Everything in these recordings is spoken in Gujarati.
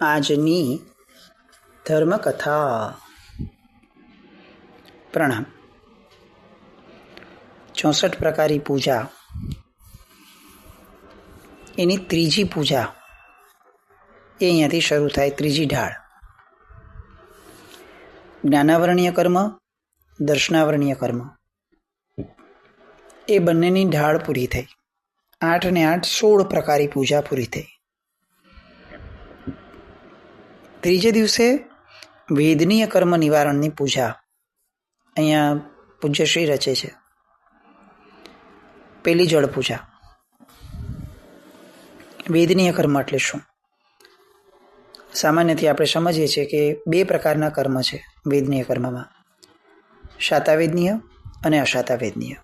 આજની ધર્મકથા. પ્રણામ. 64 પ્રકારી પૂજા, એની ત્રીજી પૂજા એ અહીંયાથી શરૂ થાય. ત્રીજી ઢાળ જ્ઞાનાવરણીય કર્મ, દર્શનાવરણીય કર્મ, એ બંનેની ઢાળ પૂરી થઈ. 8 ને 8 16 પ્રકારી પૂજા પૂરી થઈ. ત્રીજે દિવસે વેદનીય કર્મ નિવારણની પૂજા અહીંયા પૂજ્યશ્રી રચે છે. પેલી જળ પૂજા. વેદનીય કર્મ એટલે શું? સામાન્યથી આપણે સમજીએ છીએ કે 2 પ્રકારના કર્મ છે વેદનીય કર્મમાં, શાતાવેદનીય અને અશાતાવેદનીય.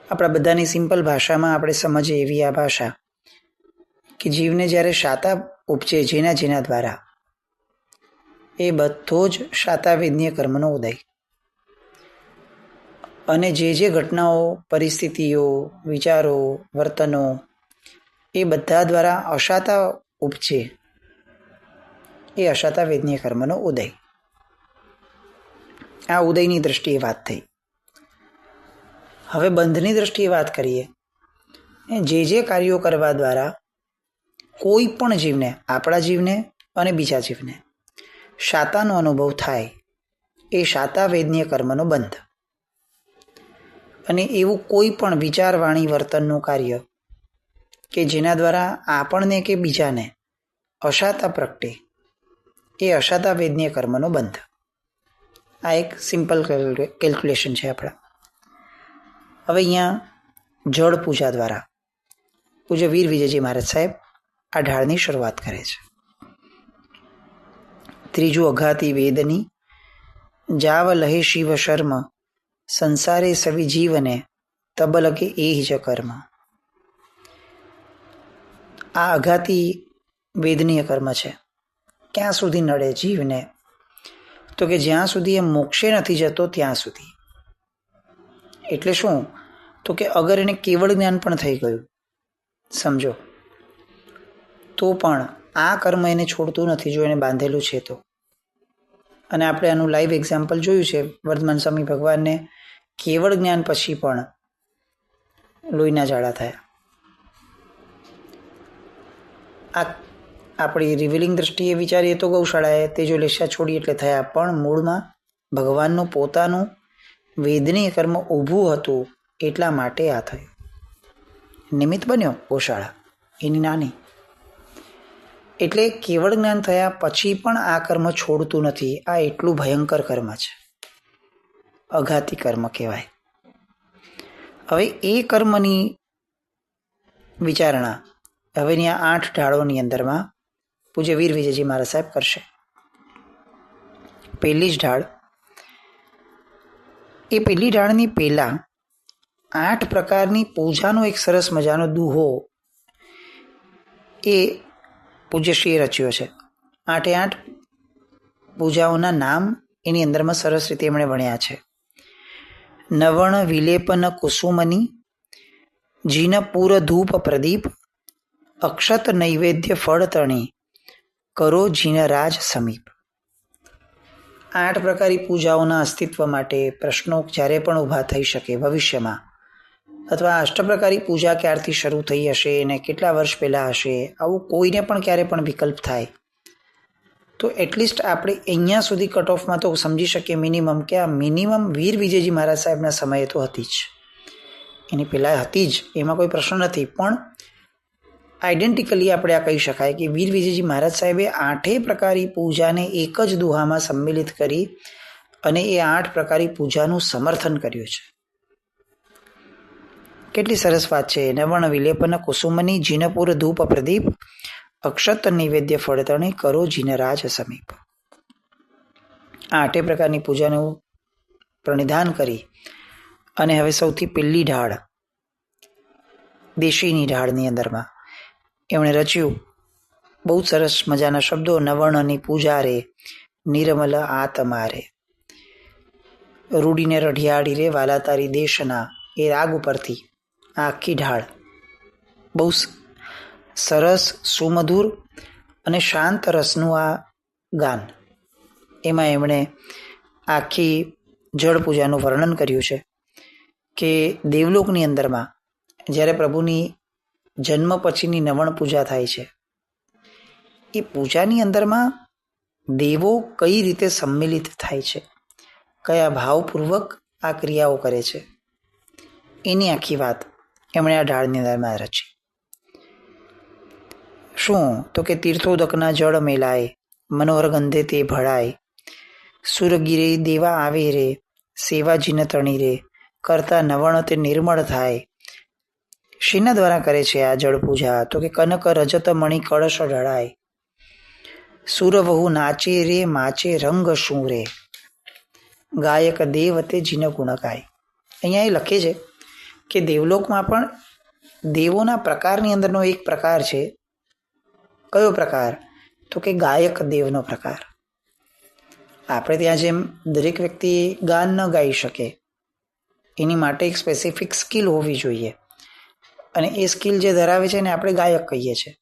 આપણા બધાની સિમ્પલ ભાષામાં આપણે સમજીએ એવી આ ભાષા કે જીવને જ્યારે શાતા ઉપજે જેના દ્વારા, એ બધો જ શાતાવેદનીય કર્મનો ઉદય. અને જે ઘટનાઓ, પરિસ્થિતિઓ, વિચારો, વર્તનો એ બધા દ્વારા અશાતા ઉપજે, એ અશાતાવેદનીય કર્મનો ઉદય. આ ઉદયની દ્રષ્ટિએ વાત થઈ. હવે બંધની દ્રષ્ટિએ વાત કરીએ. જે કાર્યો કરવા દ્વારા કોઈ પણ જીવને, આપણા જીવને અને બીજા જીવને શાતાનો અનુભવ થાય, એ શાતાવેદનીય કર્મનો બંધ. અને એવું કોઈ પણ વિચાર, વાણી, વર્તનનું કાર્ય કે જેના દ્વારા આપણને કે બીજાને અશાતા પ્રગટે, એ અશાતાવેદનીય કર્મનો બંધ. આ એક સિમ્પલ કેલ્ક્યુલેશન છે આપણા. હવે અહીંયા જળ પૂજા દ્વારા પૂજ્ય વીર વિજયજી મહારાજ સાહેબ આ ઢાળની શરૂઆત કરે છે. ત્રીજું અઘાતી વેદની જાવ લહે શિવ શર્મ, સંસારે સવિ જીવને તબ લગે એ જ કર્મ. આ અઘાતી વેદનીય કર્મ છે. ક્યાં સુધી નડે જીવને? તો કે જ્યાં સુધી એ મોક્ષે નથી જતો ત્યાં સુધી. એટલે શું? તો કે અગર એને કેવળ જ્ઞાન પણ થઈ ગયું, સમજો, તો પણ આ કર્મ એને છોડતું નથી જો એને બાંધેલું છે તો. અને આપણે આનું લાઈવ એક્ઝામ્પલ જોયું છે. વર્ધમાન સ્વામી ભગવાનને કેવળ જ્ઞાન પછી પણ લોહીના ઝાડા થયા. આ આપણી રિવીલિંગ દ્રષ્ટિએ વિચારીએ તો ગૌશાળાએ તેજોલેશા છોડી એટલે થયા, પણ મૂળમાં ભગવાનનું પોતાનું વેદનીય કર્મ ઊભું હતું એટલા માટે આ થયું. નિમિત્ત બન્યો ગૌશાળા એની નાની. એટલે કેવળ જ્ઞાન થયા પછી પણ આ કર્મ છોડતું નથી. આ એટલું ભયંકર કર્મ છે, અઘાતી કર્મ કહેવાય. હવે એ કર્મની વિચારણા હવેની આ 8 ઢાળોની અંદરમાં પૂજ્ય વીર વિજયજી મહારાજ સાહેબ કરશે. પહેલી જ ઢાળ. એ પહેલી ઢાળની પહેલા 8 પ્રકારની પૂજાનો એક સરસ મજાનો દુહો એ પૂજ્યશ્રીએ રચ્યો છે. 8 પૂજાઓના નામ એની અંદરમાં સરસ રીતે એમણે વણ્યા છે. નવણ વિલેપન કુસુમની, જીન પૂર ધૂપ પ્રદીપ, અક્ષત નૈવેદ્ય ફળ તણી, કરો જીન રાજ સમીપ. 8 પ્રકારી પૂજાઓના અસ્તિત્વ માટે પ્રશ્નો જ્યારે પણ ઊભા થઈ શકે ભવિષ્યમાં, અથવા અષ્ટપ્રકારી પૂજા ક્યારથી શરૂ થઈ હશે અને કેટલા વર્ષ પહેલાં હશે, આવું કોઈને પણ ક્યારે પણ વિકલ્પ થાય, તો એટલીસ્ટ આપણે અહીંયા સુધી કટ ઓફમાં તો સમજી શકીએ મિનિમમ કે આ મિનિમમ વીર વિજયજી મહારાજ સાહેબના સમયે તો હતી જ. એની પહેલાં હતી જ, એમાં કોઈ પ્રશ્ન નથી. પણ આઈડેન્ટિકલી આપણે આ કહી શકાય કે વીર વિજયજી મહારાજ સાહેબે 8 પ્રકારી પૂજાને એક જ દુહામાં સંમિલિત કરી અને એ 8 પ્રકારી પૂજાનું સમર્થન કર્યું છે. કેટલી સરસ વાત છે. નવણ વિલેપન કુસુમની, જીનપુર ધૂપ પ્રદીપ, અક્ષત નૈવેદ્ય ફળતણી, કરો જીન રાજ સમીપ. આ 8 પ્રકારની પૂજાનું પ્રણિધાન કરી અને હવે સૌથી પહેલી ઢાળ, દેશીની ઢાળની અંદરમાં એમણે રચ્યું બહુ સરસ મજાના શબ્દો. નવણની પૂજા રે, નિર્મલ આ તમારે, રૂડીને રઢિયાળી રે વાલા તારી દેશના, એ રાગ ઉપરથી આ આખી ઢાળ બહુ સરસ, સુમધુર અને શાંત રસનું આ ગાન, એમાં એમણે આખી જળ પૂજાનું વર્ણન કર્યું છે કે દેવલોકની અંદરમાં જ્યારે પ્રભુની જન્મ પછીની નવણ પૂજા થાય છે, એ પૂજાની અંદરમાં દેવો કઈ રીતે સંમિલિત થાય છે, કયા ભાવપૂર્વક આ ક્રિયાઓ કરે છે, એની આખી વાત એમણે આ ઢાળની અંદરમાં રચી. શું તો કે તીર્થોદકના જળ મેલાય, મનોહર ગંધે તે ભળાય, સુરગીરે દેવા આવે રે, સેવાજીને તણી રે, કરતા નવણ તે નિર્મળ થાય. શેના દ્વારા કરે છે આ જળ પૂજા? તો કે કનક રજત મણિ કળશ ઢળાય, સુરવહુ નાચે રે માચે રંગ શું રે, ગાયક દેવ તે જીન ગુણ ગાય. અહીંયા એ લખે છે કે દેવલોકમાં પણ દેવોના પ્રકારની અંદરનો એક પ્રકાર છે. કયો પ્રકાર? તો કે ગાયક દેવનો પ્રકાર. આપણે ત્યાં જેમ દરેક વ્યક્તિ ગાન ન ગાઈ શકે, એની માટે એક સ્પેસિફિક સ્કિલ હોવી જોઈએ, અને એ સ્કિલ જે ધરાવે છે એને આપણે ગાયક કહીએ છીએ.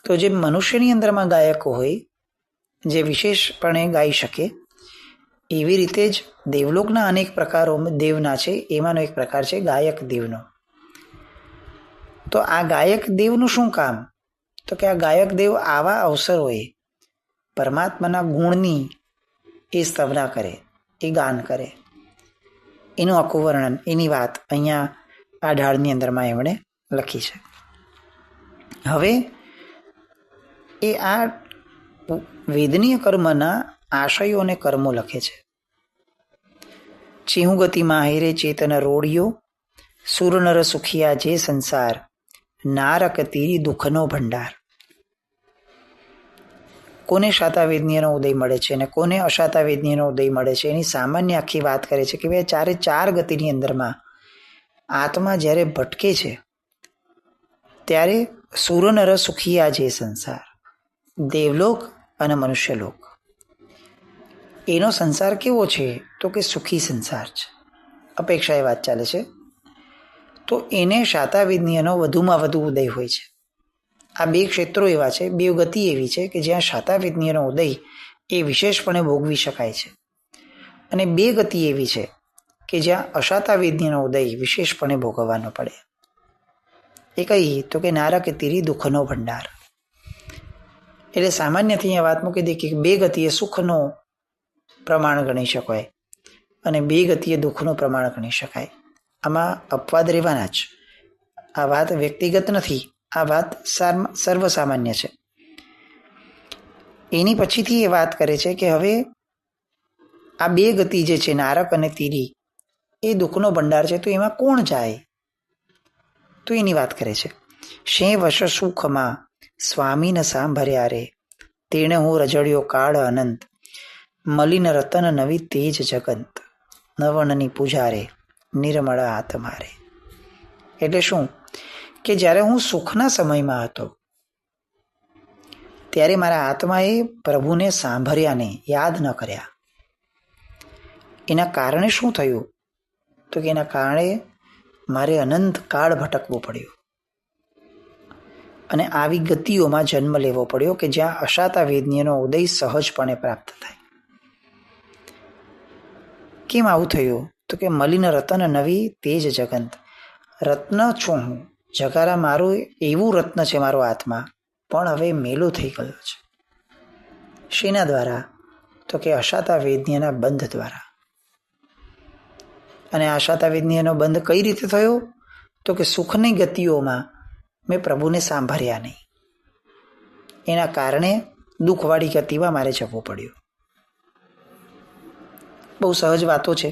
તો જે મનુષ્યની અંદરમાં ગાયકો હોય, જે વિશેષપણે ગાઈ શકે, એવી રીતે જ દેવલોકના અનેક પ્રકારો દેવના છે, એમાંનો એક પ્રકાર છે ગાયક દેવનો. તો આ ગાયક દેવનું શું કામ? તો કે આ ગાયક દેવ આવા અવસરોએ પરમાત્માના ગુણની એ સ્તવના કરે, એ ગાન કરે, એનું આખું વર્ણન, એની વાત અહીંયા આ ઢાળની અંદરમાં એમણે લખી છે. હવે એ આ વેદનીય કર્મના આશયો અને કર્મો લખે છે. ચિહુ ગતિમાં હેરે ચેતન રોડિયો, સુરનર સુખિયા જે સંસાર, નારક તીરી દુઃખનો ભંડાર. કોને શાતાવેદનીયનો ઉદય મળે છે અને કોને અશાતાવેદનીયનો ઉદય મળે છે, એની સામાન્ય આખી વાત કરે છે કે ભાઈ ચારે ચાર ગતિની અંદરમાં આત્મા જ્યારે ભટકે છે ત્યારે સુરનર સુખિયા જે સંસાર, દેવલોક અને મનુષ્યલોક, એનો સંસાર કેવો છે? તો કે સુખી સંસાર છે. અપેક્ષા એ વાત ચાલે છે. તો એને શાતાવેદનીયનો વધુમાં વધુ ઉદય હોય છે. આ બે ક્ષેત્રો એવા છે, બે ગતિ એવી છે કે જ્યાં શાતાવેદનીયનો ઉદય એ વિશેષપણે ભોગવી શકાય છે, અને બે ગતિ એવી છે કે જ્યાં અશાતાવેદનીયનો ઉદય વિશેષપણે ભોગવવાનો પડે. એ કઈ? તો કે નારક તીરી દુઃખનો ભંડાર. એટલે સામાન્યથી અહીંયા વાત મૂકી દે કે બે ગતિએ સુખનો પ્રમાણ ગણી શકાય અને બે ગતિએ દુઃખનું પ્રમાણ ગણી શકાય. આમાં અપવાદ રહેવાના જ. આ વાત વ્યક્તિગત નથી, આ વાત સર્વસામાન્ય છે. એની પછીથી એ વાત કરે છે કે હવે આ બે ગતિ જે છે, નારક અને તીરી, એ દુઃખનો ભંડાર છે. તો એમાં કોણ જાય? તો એની વાત કરે છે. શે વશ સુખમાં સ્વામીને સાંભર્યા રે, તેણે હું રજળ્યો કાળ અનંત, મલિન રતન નવી તેજ જગંત, નવણની પૂજા રે નિર્મળ આત્મા રે. એટલે શું? કે જ્યારે હું સુખના સમયમાં હતો ત્યારે મારા આત્માએ પ્રભુને સાંભળ્યા નહીં, યાદ ન કર્યા. એના કારણે શું થયું? તો કે એના કારણે મારે અનંત કાળ ભટકવું પડ્યું અને આવી ગતિઓમાં જન્મ લેવો પડ્યો કે જ્યાં અશાતાવેદનીયનો ઉદય સહજપણે પ્રાપ્ત થાય. કેમ આવું થયું? તો કે મલિન રતન નવી તેજ જગંત. રત્ન છું હું, જગારા મારું એવું રત્ન છે મારો આત્મા, પણ હવે મેલો થઈ ગયો છે. શેના દ્વારા? તો કે અશાતાવેદનીયના બંધ દ્વારા. અને આશાતાવેદનીયનો બંધ કઈ રીતે થયો? તો કે સુખની ગતિઓમાં મેં પ્રભુને સાંભળ્યા નહીં, એના કારણે દુઃખવાળી ગતિમાં મારે જવું પડ્યું. બહુ સહજ વાતો છે,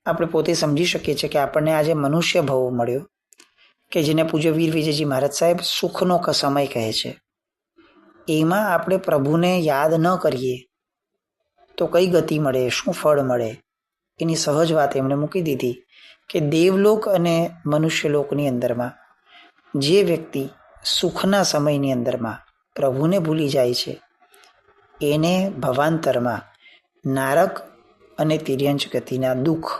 આપણે પોતે સમજી શકીએ છીએ કે આપણને આજે મનુષ્ય ભાવ મળ્યો કે જેને પૂજ્ય વીર વિજયજી મહારાજ સાહેબ સુખનો સમય કહે છે. એમાં આપણે પ્રભુને યાદ ન કરીએ તો કઈ ગતિ મળે, શું ફળ મળે? એની સહજ વાત એમણે મૂકી દીધી કે દેવલોક અને મનુષ્યલોકની અંદરમાં જે વ્યક્તિ સુખના સમયની અંદરમાં પ્રભુને ભૂલી જાય છે એને ભવાંતરમાં નારક અને તિર્યંચ ગતિના દુઃખ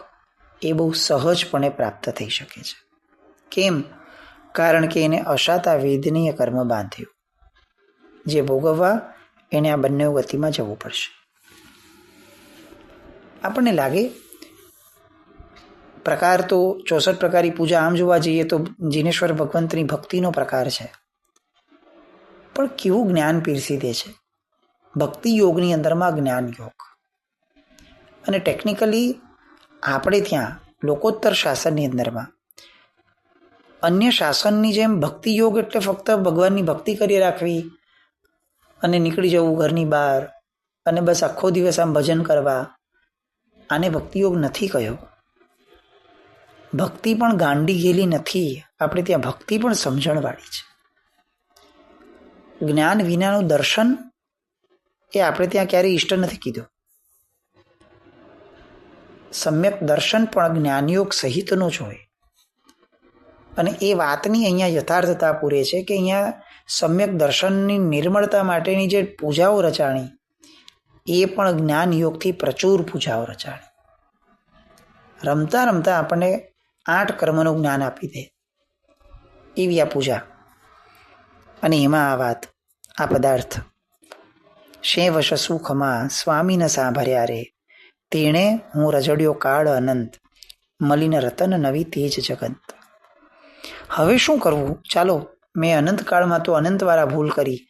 એ બહુ સહજપણે પ્રાપ્ત થઈ શકે છે. કેમ? કારણ કે એને અશાતાવેદનીય કર્મ બાંધ્યું. જે ભોગવવા એને આ બંને ગતિમાં જવું પડશે. આપણને લાગે પ્રકાર તો 64 પ્રકારની પૂજા આમ જોવા જઈએ તો જીનેશ્વર ભગવંતની ભક્તિનો પ્રકાર છે, પણ કેવું જ્ઞાન પીરસી દે છે. ભક્તિ યોગની અંદરમાં જ્ઞાન યોગ. અને ટેકનિકલી આપણે ત્યાં લોકોત્તર શાસનની અંદરમાં અન્ય શાસનની જેમ ભક્તિ યોગ એટલે ફક્ત ભગવાનની ભક્તિ કરી રાખવી અને નીકળી જવું ઘરની બહાર અને બસ આખો દિવસ આમ ભજન કરવા, આને ભક્તિ યોગ નથી કહ્યો. ભક્તિ પણ ગાંડી ગયેલી નથી. આપણે ત્યાં ભક્તિ પણ સમજણવાળી છે. જ્ઞાન વિનાનું દર્શન એ આપણે ત્યાં ક્યારેય ઇષ્ટ નથી કીધું. સમ્યક દર્શન પણ જ્ઞાનયોગ સહિતનું જ હોય. અને એ વાતની અહીંયા યથાર્થતા પૂરે છે કે અહીંયા સમ્યક દર્શનની નિર્મળતા માટેની જે પૂજાઓ રચાણી એ પણ જ્ઞાન યોગથી પ્રચુર પૂજાઓ રચાણી. રમતા રમતા આપણને 8 કર્મનું જ્ઞાન આપી દે એવી આ પૂજા. અને એમાં આ વાત, આ પદાર્થ શે વશ સુખમાં સ્વામીને સાંભળ્યા રે, તેણે હું રજડ્યો કાળ અનંત, મલિન રતન નવી તેજ જગંત. હવે શું કરવું? ચાલો, મેં અનંતકાળમાં તો અનંતવાળા ભૂલ કરી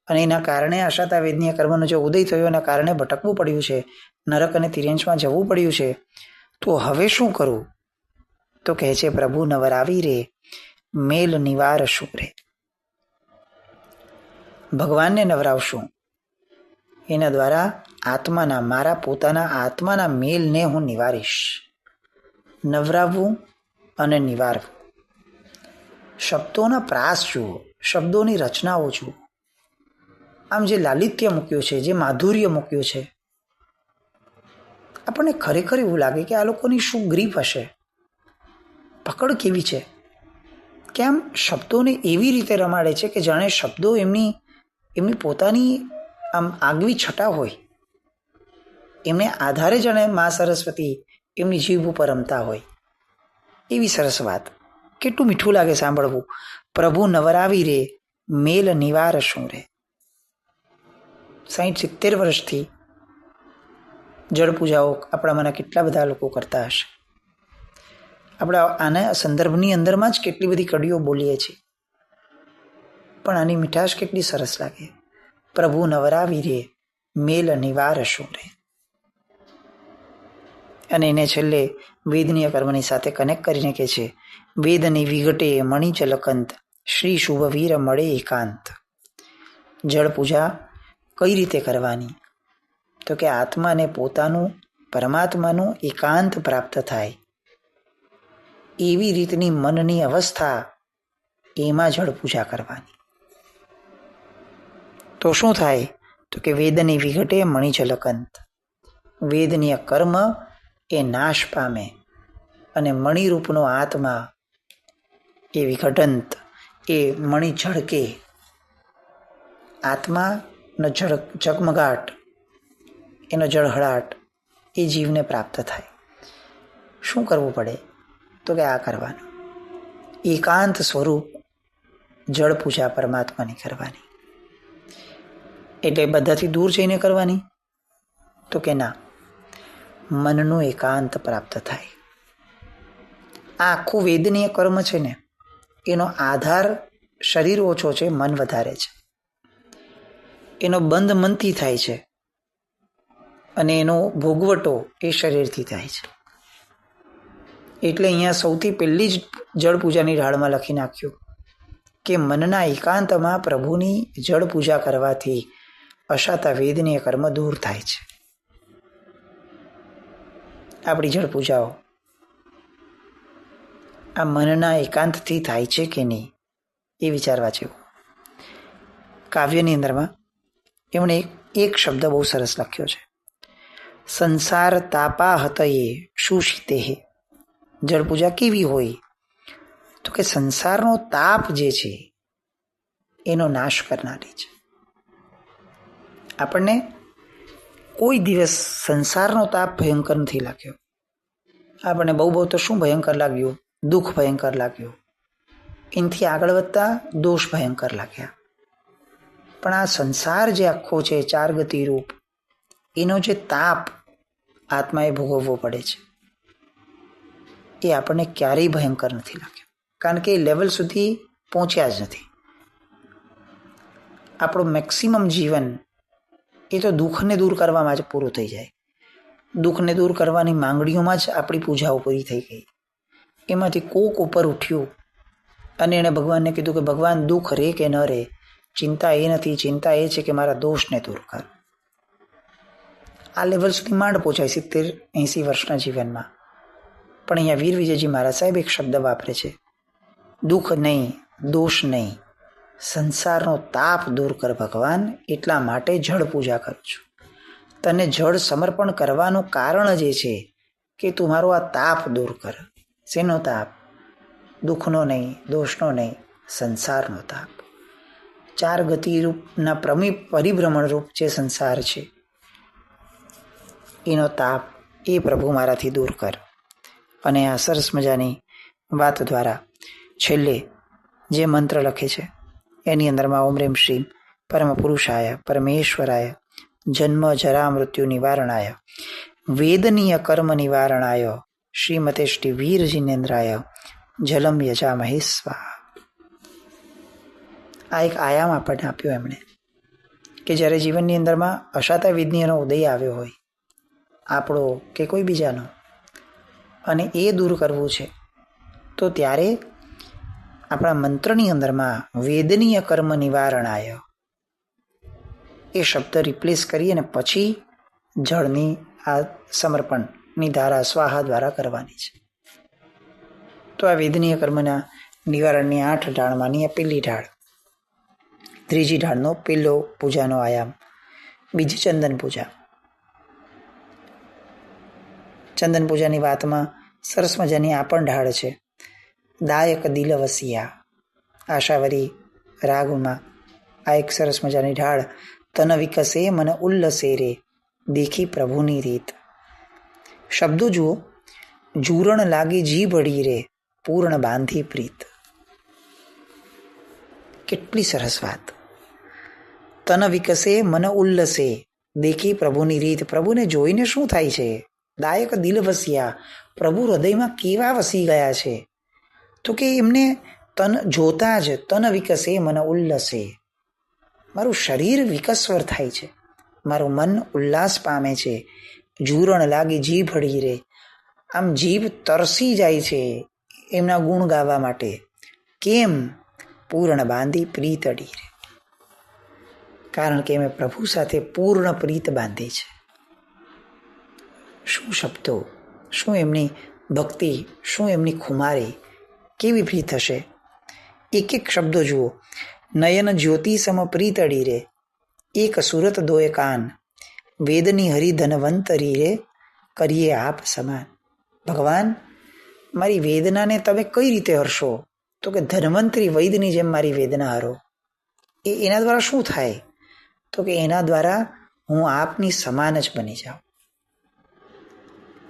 અને એના કારણે અશાતા વેદનીય કર્મનો જે ઉદય થયો એના કારણે ભટકવું પડ્યું છે, નરક અને તિર્યંશમાં જવું પડ્યું છે. તો હવે શું કરું? તો કહે છે પ્રભુ નવરાવી રે, મેલ નિવાર શું રે. ભગવાનને નવરાવશું, એના દ્વારા આત્માના, મારા પોતાના આત્માના મેલને હું નિવારીશ. નવરાવવું અને નિવારવું. શબ્દોના પ્રાસ જુઓ, શબ્દોની રચનાઓ જુઓ. આમ જે લાલિત્ય મૂક્યું છે, જે માધુર્ય મૂક્યું છે, આપણને ખરેખર એવું લાગે કે આ લોકોની શું ગ્રીપ હશે, પકડ કેવી છે. કેમ શબ્દોને એવી રીતે રમાડે છે કે જાણે શબ્દો એમની પોતાની આમ આગવી છટા હોય, એમને આધારે જાણે મા સરસ્વતી એમની જીભ ઉપર રમતા હોય. એવી સરસ વાત. કેટલું મીઠું લાગે સાંભળવું. પ્રભુ નવરાવી રે, મેલ નિવાર શું રે. 60-70 વર્ષથી જળ પૂજાઓ આપણામાંના કેટલા બધા લોકો કરતા હશે. આપણે આના સંદર્ભની અંદરમાં જ કેટલી બધી કડીઓ બોલીએ છીએ, પણ આની મીઠાશ કેટલી સરસ લાગે. પ્રભુ નવરાવી રે, મેલ નિવાર શું રે. અને એને છેલ્લે વેદનીય કર્મની સાથે કનેક્ટ કરીને કહે છે, વેદની વિઘટે મણિ ચલકંત, શ્રી શુભ વીર મળે એકાંત. જળ પૂજા કઈ રીતે કરવાની? તો કે આત્માને પોતાનું, પરમાત્માનું એકાંત પ્રાપ્ત થાય એવી રીતની મનની અવસ્થા, એમાં જળ પૂજા કરવાની. તો શું થાય? તો કે વેદની વિઘટે મણિ ચલકંત. વેદનીય કર્મ એ નાશ પામે અને મણિરૂપનો આત્મા એ વિઘટંત, એ મણિ ઝળકે. આત્માનો ઝગમગાટ, એનો જળહળાટ એ જીવને પ્રાપ્ત થાય. શું કરવું પડે? તો કે આ કરવાનું. એકાંત સ્વરૂપ જળ પૂજા પરમાત્માની કરવાની. એટલે બધાથી દૂર જઈને કરવાની? તો કે ના, મનનું એકાંત પ્રાપ્ત થાય. આ આખું વેદનીય કર્મ છે ને, એનો આધાર શરીર ઓછો છે, મન વધારે છે. એનો બંધ મનથી થાય છે અને એનો ભોગવટો એ શરીરથી થાય છે. એટલે અહીંયા સૌથી પહેલી જ જળ પૂજાની ઢાળમાં લખી નાખ્યું કે મનના એકાંતમાં પ્રભુની જળ પૂજા કરવાથી અશાતા વેદનીય કર્મ દૂર થાય છે. આપણી જળ પૂજાઓ આ મનના એકાંતથી થાય છે કે નહીં એ વિચારવા જેવું. કાવ્યની અંદરમાં એમણે એક શબ્દ બહુ સરસ લખ્યો છે, સંસાર તાપા હતયે શુષિતે. જળ પૂજા કેવી હોય? તો કે સંસારનો તાપ જે છે એનો નાશ કરનારી છે. આપણને કોઈ દિવસ સંસારનો તાપ ભયંકર નથી લાગ્યો. આપણને બહુ તો શું ભયંકર લાગ્યું? દુઃખ ભયંકર લાગ્યું. એનાથી આગળ વધતા દોષ ભયંકર લાગ્યા. પણ આ સંસાર જે આખો છે 4 ગતિ રૂપ, એનો જે તાપ આત્માએ ભોગવવો પડે છે એ આપણને ક્યારેય ભયંકર નથી લાગ્યો, કારણ કે એ લેવલ સુધી પહોંચ્યા જ નથી. આપણું મેક્સિમમ જીવન એ તો દુઃખને દૂર કરવામાં જ પૂરું થઈ જાય. દુઃખને દૂર કરવાની માંગણીઓમાં જ આપણી પૂજાઓ પૂરી થઈ ગઈ. એમાંથી કોક ઉપર ઉઠ્યું અને એણે ભગવાનને કીધું કે ભગવાન દુઃખ રહે કે ન રહે, ચિંતા એ નથી, ચિંતા એ છે કે મારા દોષને દૂર કર. આ લેવલ સુધી માંડ પહોંચાય 70-80 વર્ષના જીવનમાં. પણ અહીંયા વીર વિજયજી મહારાજ સાહેબ એક શબ્દ વાપરે છે, દુઃખ નહીં, દોષ નહીં, સંસારનો તાપ દૂર કર ભગવાન, એટલા માટે જળ પૂજા કરું છું. તને જળ સમર્પણ કરવાનું કારણ જ એ છે કે તું મારો આ તાપ દૂર કર. શેનો તાપ? દુઃખનો નહીં, દોષનો નહીં, સંસારનો તાપ. 4 ગતિ રૂપના પરિભ્રમણ રૂપ જે સંસાર છે એનો તાપ એ પ્રભુ મારાથી દૂર કર. અને આ સરસ મજાની વાત દ્વારા છેલ્લે જે મંત્ર લખે છે એની અંદરમાં ઓમ રેમ શ્રીમ પરમ પુરુષાય પરમેશ્વરાય જન્મ જરા મૃત્યુ નિવારણાય વેદનીય કર્મ નિવારણાય શ્રીમતે શ્રી વીર જિનેન્દ્રાય જલમ યજામહે સ્વાહા. આ એક આયામ આપણને આપ્યો એમણે કે જ્યારે જીવનની અંદરમાં અશાતા વિઘ્નનો ઉદય આવ્યો હોય, આપણો કે કોઈ બીજાનો, અને એ દૂર કરવું છે, તો ત્યારે આપણા મંત્રની અંદરમાં વેદનીય કર્મ નિવારણાય એ શબ્દ રિપ્લેસ કરી અને પછી જળની આ સમર્પણની ધારા સ્વાહા દ્વારા કરવાની છે. તો આ વેદનીય કર્મના નિવારણની 8 ઢાળમાંની આ પહેલી ઢાળ. ત્રીજી ઢાળનો પહેલો પૂજાનો આયામ, બીજી ચંદન પૂજા. ચંદન પૂજાની વાતમાં સરસ મજાની આ પણ ઢાળ છે, દાયક દિલવસિયા. આશાવરી રાગમાં આ એક સરસ મજાની ઢાળ, તન વિકસે મન ઉલ્લસે રે દેખી પ્રભુની રીત. શબ્દો જુઓ, જૂરણ લાગી જી ભળી રે પૂર્ણ બાંધી પ્રીત. કેટલી સરસ વાત. તન વિકસે મન ઉલ્લસે દેખી પ્રભુની રીત. પ્રભુને જોઈને શું થાય છે? દાયક દિલ વસ્યા, પ્રભુ હૃદયમાં કેવા વસી ગયા છે? તો કે એમને તન જોતા જ તન વિકસે મન ઉલ્લસે, મારું શરીર વિકસ્વર થાય છે, મારું મન ઉલ્લાસ પામે છે. જૂરણ લાગી જીભ હળી રે, આમ જીભ તરસી જાય છે એમના ગુણ ગાવા માટે. કેમ? પૂર્ણ બાંધી પ્રીત અડી રે, કારણ કે મેં પ્રભુ સાથે પૂર્ણ પ્રીત બાંધી છે. શું શબ્દો, શું એમની ભક્તિ, શું એમની ખુમારી, કેવી પ્રીત હશે. એક એક શબ્દો જુઓ, નયન જ્યોતિ સમ પ્રીત અડી રે એક સુરત દોય કાન વેદની હરિ ધનવંતરી રે કરીએ આપ સમાન. ભગવાન, મારી વેદનાને તમે કઈ રીતે હરશો? તો કે ધન્વંતરી વૈદની જેમ મારી વેદના હરો. એના દ્વારા શું થાય? તો કે એના દ્વારા હું આપની સમાન જ બની જાઉં.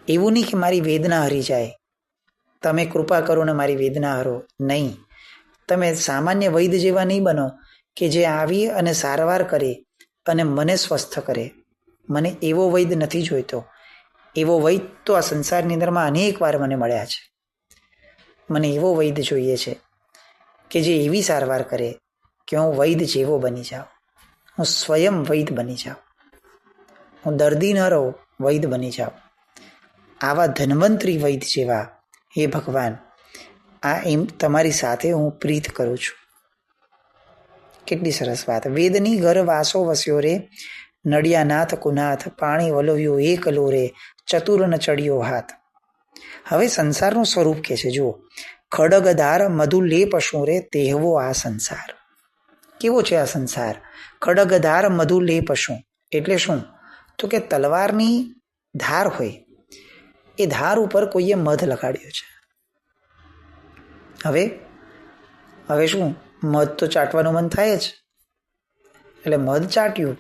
એવું નહીં કે મારી વેદના હરી જાય, તમે કૃપા કરો ને મારી વેદના હરો. નહીં, તમે સામાન્ય વૈદ જેવા નહીં બનો કે જે આવી અને સારવાર કરે અને મને સ્વસ્થ કરે. મને એવો વૈદ નથી જોઈતો. એવો વૈદ તો આ સંસારની અંદરમાં અનેક વાર મને મળ્યા છે. મને એવો વૈદ જોઈએ છે કે જે એવી સારવાર કરે કે હું વૈદ જેવો બની જાઉં, હું સ્વયં વૈદ બની જાઉં, હું દર્દી ન રહું, વૈદ બની જાઉં. આવા ધન્વંતરી વૈદ જેવા હે ભગવાન, આ એમ તમારી સાથે હું પ્રીત કરું છું. કેટલી સરસ વાત. વેદની ઘર વાસો વસ્યો રે નડિયાનાથ કુનાથ પાણી વલોવ્યો એક લો રે ચતુરન ચડ્યો હાથ. હવે સંસારનું સ્વરૂપ કે છે જુઓ, ખડગધાર મધુ લે પશુ રે તેહવો આ સંસાર. કેવો છે આ સંસાર? ખડગધાર મધુ લે પશુ એટલે શું? તો કે તલવારની ધાર હોય, એ ધાર ઉપર કોઈએ મધ લગાડ્યો છે. હવે શું, મધ તો ચાટવાનું મન થાય જ, એટલે મધ ચાટ્યું,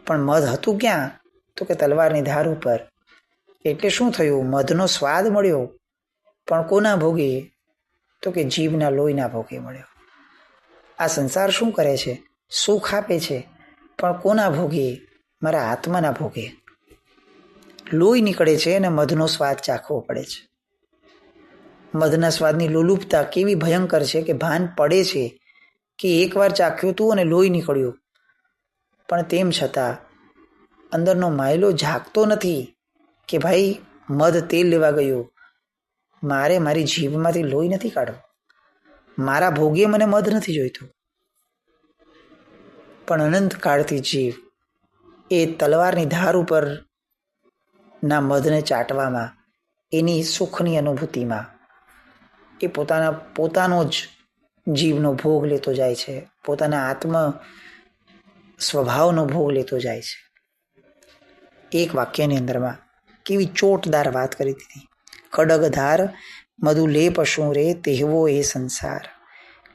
પણ મધ હતું ક્યાં? તો કે તલવારની ધાર ઉપર. એટલે શું થયું? મધનો સ્વાદ મળ્યો, પણ કોના ભોગે? તો કે જીભના લોહીના ભોગે મળ્યો. આ સંસાર શું કરે છે? સુખ આપે છે, પણ કોના ભોગે? મારા આત્માના ભોગે. લોહી નીકળે છે અને મધનો સ્વાદ ચાખવો પડે છે. મધના સ્વાદની લોલુપતા કેવી ભયંકર છે કે ભાન પડે છે કે એકવાર ચાખ્યું હતું અને લોહી નીકળ્યું, પણ તેમ છતાં અંદરનો માયલો જાગતો નથી કે ભાઈ મધ તેલ લેવા ગયું, મારે મારી જીભમાંથી લોહી નથી કાઢવું, મારા ભોગે મને મધ નથી જોઈતું. પણ અનંત કાળથી જીવ એ તલવારની ધાર ઉપર ના મધને ચાટવામાં, એની સુખની અનુભૂતિમાં એ પોતાનો જ જીવનો ભોગ લેતો જાય છે, પોતાના આત્મ સ્વભાવનો ભોગ લેતો જાય છે. એક વાક્યની અંદરમાં કેવી ચોટદાર વાત કરી દીધી. ખડગધાર મધુ લે પશુ રે તેહવો એ સંસાર,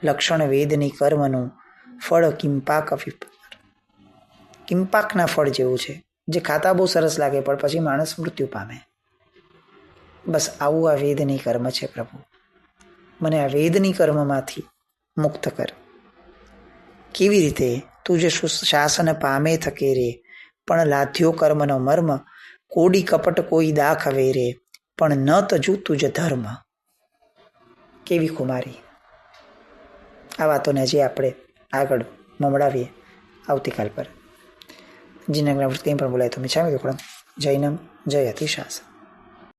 લક્ષણ વેદની કર્મનું ફળ કિંપાક વિપાર. કિંપાકના ફળ જેવું છે, જે ખાતા બહુ સરસ લાગે પણ પછી માણસ મૃત્યુ પામે. બસ આવું આ વેદની કર્મ છે. પ્રભુ, મને આ વેદની કર્મમાંથી મુક્ત કર. કેવી રીતે? તું જે શાસન પામે થકે રે, પણ લાધ્યો કર્મનો મર્મ, કોડી કપટ કોઈ દાખવે રે, પણ ન તજુ તુજ ધર્મ. કેવી કુમારી! આ વાતોને હજી આપણે આગળ મમડાવીએ આવતીકાલ પર. જીને કંઈ પણ બોલાય તો મિચ્છામિ દુક્કડમ. જૈનમ જય અતિશાસન.